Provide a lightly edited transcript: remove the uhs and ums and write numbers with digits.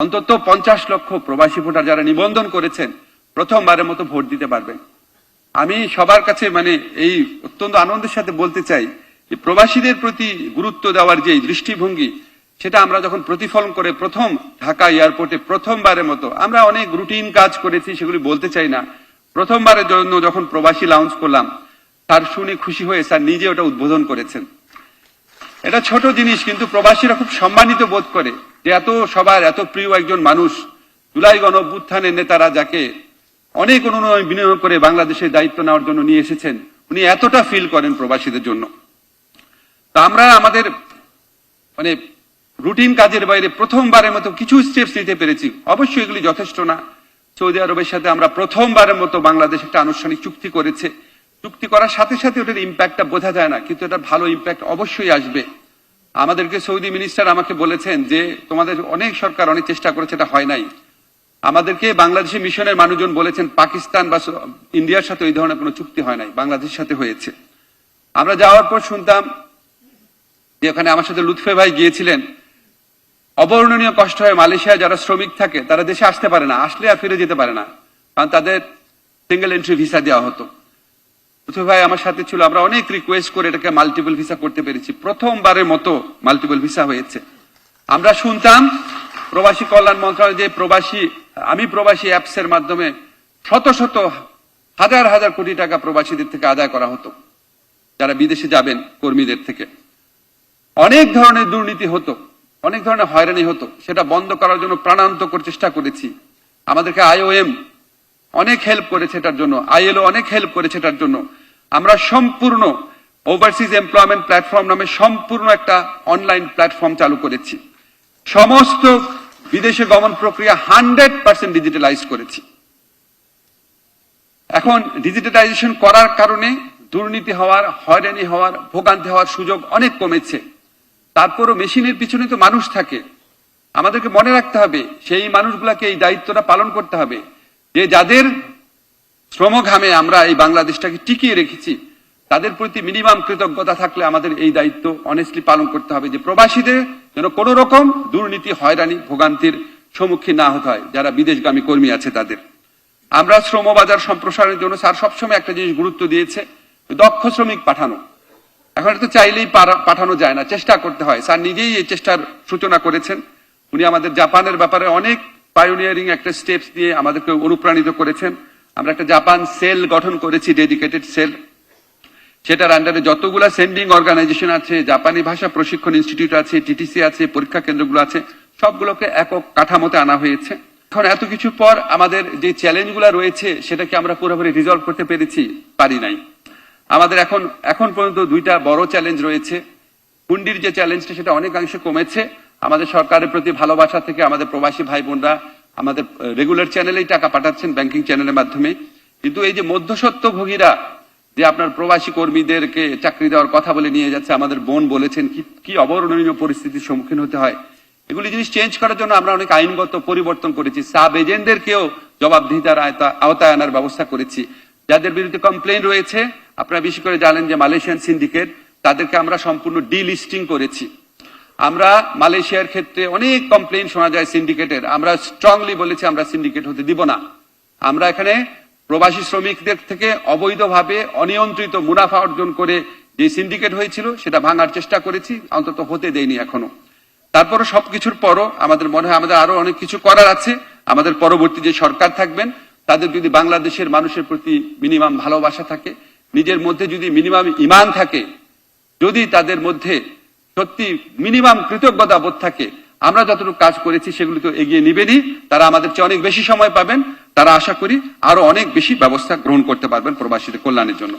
অন্তত 50 লক্ষ প্রবাসী ভোটার যারা নিবন্ধন করেছেন প্রথমবারের মতো ভোট দিতে পারবেন। আমি সবার কাছে এই অত্যন্ত আনন্দের সাথে বলতে চাই যে প্রবাসীদের প্রতি গুরুত্ব দেওয়ার যে দৃষ্টিভঙ্গি সেটা আমরা যখন প্রতিফলন করে প্রথম ঢাকা এয়ারপোর্টে প্রথমবারের মতো আমরা অনেক রুটিন কাজ করেছি, সেগুলি বলতে চাই না, প্রথমবারের জন্য যখন প্রবাসী লাউঞ্জ করলাম তার শুনে খুশি হয়ে স্যার নিজে ওটা উদ্বোধন করেছেন। এটা ছোট জিনিস, কিন্তু প্রবাসীরা খুব সম্মানিত বোধ করে যে এত সবার এত প্রিয় একজন মানুষ, জুলাই গণ অভ্যুত্থানের নেতারা যাকে অনেক অনুনয় বিনয় করে বাংলাদেশের দায়িত্ব নেওয়ার জন্য নিয়ে এসেছেন, উনি এতটা ফিল করেন প্রবাসীদের জন্য। তা আমরা আমাদের রুটিন কাজের বাইরে প্রথমবারের মতো কিছু স্টেপস নিতে পেরেছি। অবশ্যই এগুলি যথেষ্ট না। সৌদি আরবের সাথে আমরা প্রথমবারের মতো বাংলাদেশ একটা আনুষ্ঠানিক চুক্তি করেছে। চুক্তি করার সাথে সাথে ওটার ইম্প্যাক্টটা বোঝা যায় না, কিন্তু এটা ভালো ইম্প্যাক্ট অবশ্যই আসবে। আমাদেরকে সৌদি মিনিস্টার আমাকে বলেছেন যে তোমাদের অনেক সরকার অনেক চেষ্টা করেছে, এটা হয় নাই। আমাদেরকে বাংলাদেশি মিশনের মানুষজন বলেছেন পাকিস্তান বা ইন্ডিয়ার সাথে ওই ধরনের কোনো চুক্তি হয় নাই, বাংলাদেশের সাথে হয়েছে। আমরা যাওয়ার পর শুনতাম যে ওখানে আমার সাথে লুৎফে ভাই গিয়েছিলেন, অবর্ণনীয় কষ্ট হয় মালয়েশিয়ায় যারা শ্রমিক থাকে তারা দেশে আসতে পারে না, আসলে আর ফিরে যেতে পারে না, কারণ তাদের সিঙ্গেল এন্ট্রি ভিসা দেওয়া হতো। লুৎফে ভাই আমার সাথে ছিল, আমরা অনেক রিকোয়েস্ট করে এটাকে মাল্টিপল ভিসা করতে পেরেছি। প্রথমবারের মতো মাল্টিপল ভিসা হয়েছে। আমরা শুনতাম প্রবাসী কল্যাণ মন্ত্রণালয় যে আমি প্রবাসী অ্যাপস এর মাধ্যমে শত শত হাজার হাজার কোটি টাকা প্রবাসীদের থেকে আদায় করা হতো, যারা বিদেশে যাবেন কর্মীদের থেকে। অনেক ধরনের দুর্নীতি হতো, অনেক ধরনের হয়রানি হতো, সেটা বন্ধ করার জন্য প্রাণান্তকর চেষ্টা করেছি। আমাদেরকে IOM অনেক হেল্প করেছে এটার জন্য, ILO অনেক হেল্প করেছে এটার জন্য। আমরা সম্পূর্ণ ওভারসিজ এমপ্লয়মেন্ট প্ল্যাটফর্ম নামে সম্পূর্ণ একটা অনলাইন প্ল্যাটফর্ম চালু করেছি। সমস্ত বিদেশে গমন প্রক্রিয়া 100% ডিজিটালাইজ করেছি। এখন ডিজিটালাইজেশন করার কারণে দুর্নীতি হওয়ার, হয়রানি হওয়ার, ভোগান্তি হওয়ার সুযোগ অনেক কমেছে। তারপরও মেশিনের পিছনে তো মানুষ থাকে, আমাদেরকে মনে রাখতে হবে সেই মানুষগুলাকে এই দায়িত্বটা পালন করতে হবে, যে যাদের শ্রমঘামে আমরা এই বাংলাদেশটাকে টিকিয়ে রেখেছি তাদের প্রতি মিনিমাম কৃতজ্ঞতা থাকলে আমাদের এই দায়িত্ব অনেস্টলি পালন করতে হবে, যে প্রবাসীদের যেন কোনো রকম দুর্নীতি, হয়রানি, ভোগান্তির সম্মুখীন না হতে হয় যারা বিদেশগামী কর্মী আছে তাদের। আমরা শ্রমবাজার সম্প্রসারণের জন্য স্যার সবসময় একটা জিনিস গুরুত্ব দিয়েছে, দক্ষ শ্রমিক পাঠানো। এখন এটা চাইলেই পাঠানো যায় না, চেষ্টা করতে হয়। স্যার নিজেই এই চেষ্টার সূচনা করেছেন। উনি আমাদের জাপানের ব্যাপারে অনেক পায়োনিয়ারিং একটা স্টেপস দিয়ে আমাদেরকে অনুপ্রাণিত করেছেন। আমরা একটা জাপান সেল গঠন করেছি, ডেডিকেটেড সেল। সেটার আন্ডারে যতগুলা সেন্ডিং অর্গানাইজেশন আছে, জাপানি ভাষা প্রশিক্ষণ ইনস্টিটিউট আছে, TTC আছে, পরীক্ষা কেন্দ্রগুলো আছে, সবগুলোকে একক কাঠামোতে আনা হয়েছে। এখন এত কিছু পর আমাদের যে চ্যালেঞ্জগুলো রয়েছে সেটাকে আমরা পুরোপুরি রিজলভ করতে পেরেছি, পারি নাই। আমাদের এখন পর্যন্ত দুইটা বড় চ্যালেঞ্জ রয়েছে। হুন্ডির যে চ্যালেঞ্জটা সেটা অনেকাংশে কমেছে। আমাদের সরকারের প্রতি ভালোবাসা থেকে আমাদের প্রবাসী ভাই বোনরা আমাদের রেগুলার চ্যানেলেই টাকা পাঠাচ্ছেন, ব্যাংকিং চ্যানেলের মাধ্যমে। কিন্তু এই যে মধ্যস্বত্বভোগীরা যে আপনার প্রবাসী কর্মীদেরকে চাকরি দেওয়ার কথা বলে নিয়ে যাচ্ছে, আমাদের বোন বলেছেন কি অবর্ণনীয় পরিস্থিতির সম্মুখীন হতে হয়। এগুলি জিনিস চেঞ্জ করার জন্য আমরা অনেক আইনগত পরিবর্তন করেছি। সাব এজেন্টদেরকেও জবাবদিহিতার আওতায় আনার ব্যবস্থা করেছি। যাদের বিরুদ্ধে কমপ্লেইন রয়েছে, আপনারা বেশি করে জানেন যে মালয়েশিয়ান সিন্ডিকেট, তাদেরকে আমরা সম্পূর্ণ ডিলিস্টিং করেছি। আমরা মালয়েশিয়ার ক্ষেত্রে অনেক কমপ্লেইন শোনা যায় সিন্ডিকেটের, আমরা স্ট্রংলি বলেছি আমরা সিন্ডিকেট হতে দিব না। আমরা এখানে প্রবাসী শ্রমিকদের থেকে অবৈধভাবে অনিয়ন্ত্রিত মুনাফা অর্জন করে যে সিন্ডিকেট হয়েছিল সেটা ভাঙার চেষ্টা করেছি, অন্তত হতে দেয়নি এখনো। তারপরও সবকিছুর পরও আমাদের মনে হয় আমাদের আরো অনেক কিছু করার আছে। আমাদের পরবর্তী যে সরকার থাকবেন তাদের যদি বাংলাদেশের মানুষের প্রতি মিনিমাম ভালোবাসা থাকে, নিজের মধ্যে যদি মিনিমাম ঈমান থাকে, যদি তাদের মধ্যে সত্যি মিনিমাম কৃতজ্ঞতা বোধ থাকে, আমরা যতটুকু কাজ করেছি সেগুলি তো এগিয়ে নিবেনই। তারা আমাদের চেয়ে অনেক বেশি সময় পাবেন, তারা আশা করি আরো অনেক বেশি ব্যবস্থা গ্রহণ করতে পারবেন প্রবাসীদের কল্যাণের জন্য।